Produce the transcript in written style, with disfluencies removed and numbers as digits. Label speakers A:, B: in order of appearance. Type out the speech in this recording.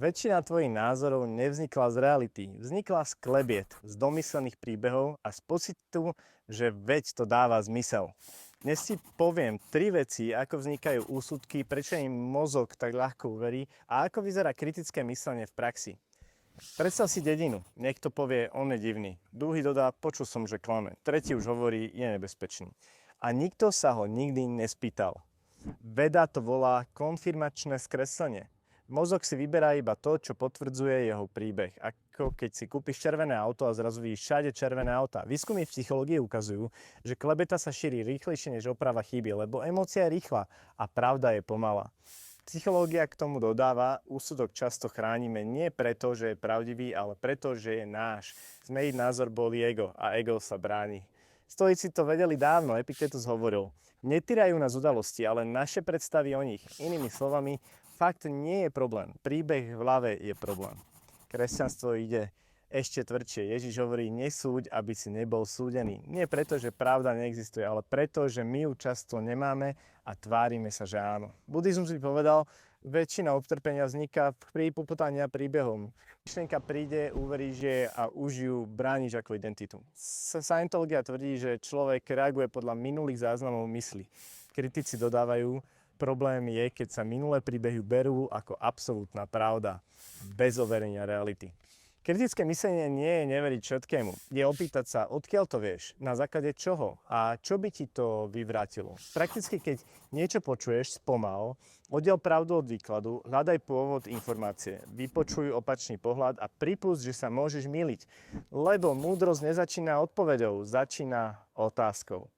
A: Väčšina tvojich názorov nevznikla z reality, vznikla z klebiet, z domyslených príbehov a z pocitu, že veď to dáva zmysel. Dnes ti poviem 3 veci, ako vznikajú úsudky, prečo im mozog tak ľahko uverí a ako vyzerá kritické myslenie v praxi. Predstav si dedinu. Niekto povie, on je divný. Druhý dodá, počul som, že klame. Tretí už hovorí, je nebezpečný. A nikto sa ho nikdy nespýtal. Veda to volá konfirmačné skreslenie. Mozog si vyberá iba to, čo potvrdzuje jeho príbeh. Ako keď si kúpiš červené auto a zrazu vidíš všade červené autá. Výskumy v psychológii ukazujú, že klebeta sa šíri rýchlejšie než oprava chyby, lebo emócia je rýchla a pravda je pomalá. Psychológia k tomu dodáva, úsudok často chránime nie preto, že je pravdivý, ale preto, že je náš. Zmeniť názor boli ego a ego sa bráni. Stoici to vedeli dávno, Epiktetus hovoril. Netýrajú nás udalosti, ale naše predstavy o nich. Inými slovami, fakt nie je problém. Príbeh v hlave je problém. Kresťanstvo ide ešte tvrdšie. Ježiš hovorí, nesúď, aby si nebol súdený. Nie preto, že pravda neexistuje, ale preto, že my ju často nemáme a tvárime sa, že áno. Buddhizmus by povedal, väčšina utrpenia vzniká pri popútaní príbehom. Myšlienka príde, uveríš jej a už ju brániš ako identitu. Scientológia tvrdí, že človek reaguje podľa minulých záznamov mysli. Kritici dodávajú, problém je, keď sa minulé príbehy berú ako absolútna pravda, bez overenia reality. Kritické myslenie nie je neveriť všetkému. Je opýtať sa, odkiaľ to vieš, na základe čoho a čo by ti to vyvrátilo. Prakticky, keď niečo počuješ, spomal, oddiel pravdu od výkladu, hľadaj pôvod informácie, vypočuj opačný pohľad a pripusť, že sa môžeš myliť. Lebo múdrosť nezačína odpoveďou, začína otázkou.